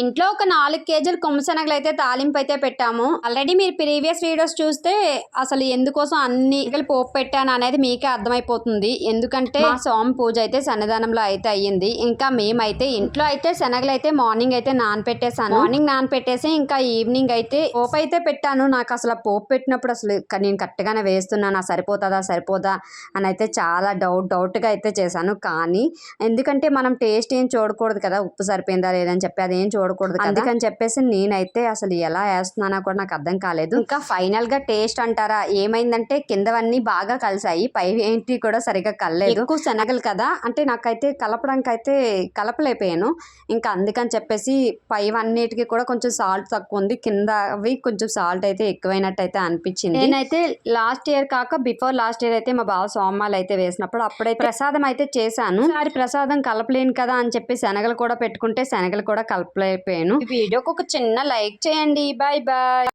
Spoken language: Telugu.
ఇంట్లో ఒక 4 కేజీలు కొమ్ముశనగలు అయితే తాలింపు అయితే పెట్టాము. ఆల్రెడీ మీరు ప్రీవియస్ వీడియోస్ చూస్తే అసలు ఎందుకోసం అన్ని పోపు పెట్టాను అనేది మీకే అర్థమైపోతుంది. ఎందుకంటే మా స్వామి పూజ అయితే సన్నిధానంలో అయితే అయ్యింది. ఇంకా మేమైతే ఇంట్లో అయితే శనగలు అయితే మార్నింగ్ అయితే నానపెట్టేసాను. మార్నింగ్ నానపెట్టేసి ఇంకా ఈవినింగ్ అయితే పోపు అయితే పెట్టాను. నాకు అసలు పోపు పెట్టినప్పుడు అసలు నేను కరెక్ట్గానే వేస్తున్నాను, సరిపోదా అని అయితే చాలా డౌట్ గా అయితే చేశాను. కానీ ఎందుకంటే మనం టేస్ట్ ఏం చూడకూడదు కదా, ఉప్పు సరిపోయిందా లేదని చెప్పి అదేం చూడకూడదు కదా, అందుకని చెప్పేసి నేనైతే అసలు ఎలా వేస్తున్నానో కూడా నాకు అర్థం కాలేదు. ఇంకా ఫైనల్ గా టేస్ట్ అంటారా, ఏమైందంటే కిందవన్నీ బాగా కలిసాయి, పై ఏంటి కూడా సరిగా కలలేదు. ఎక్కువ శనగలు కదా అంటే నాకైతే కలపడానికి అయితే కలపలేకపోయాను. ఇంకా అందుకని చెప్పేసి పైవన్నిటికి కూడా కొంచెం సాల్ట్ తక్కువ ఉంది, కింద అవి కొంచెం సాల్ట్ అయితే ఎక్కువైనట్టు అయితే అనిపించింది. నేనైతే లాస్ట్ ఇయర్ కాక బిఫోర్ లాస్ట్ ఇయర్ అయితే మా బావ సోమాలు అయితే వేసినప్పుడు అప్పుడైతే ప్రసాదం అయితే చేశాను. ఈసారి ప్రసాదం కలపలేను కదా అని చెప్పి శనగలు కూడా పెట్టుకుంటే శనగలు కూడా కలపలేకపోయాను. ఈ వీడియోకి ఒక చిన్న లైక్ చేయండి. Bye bye.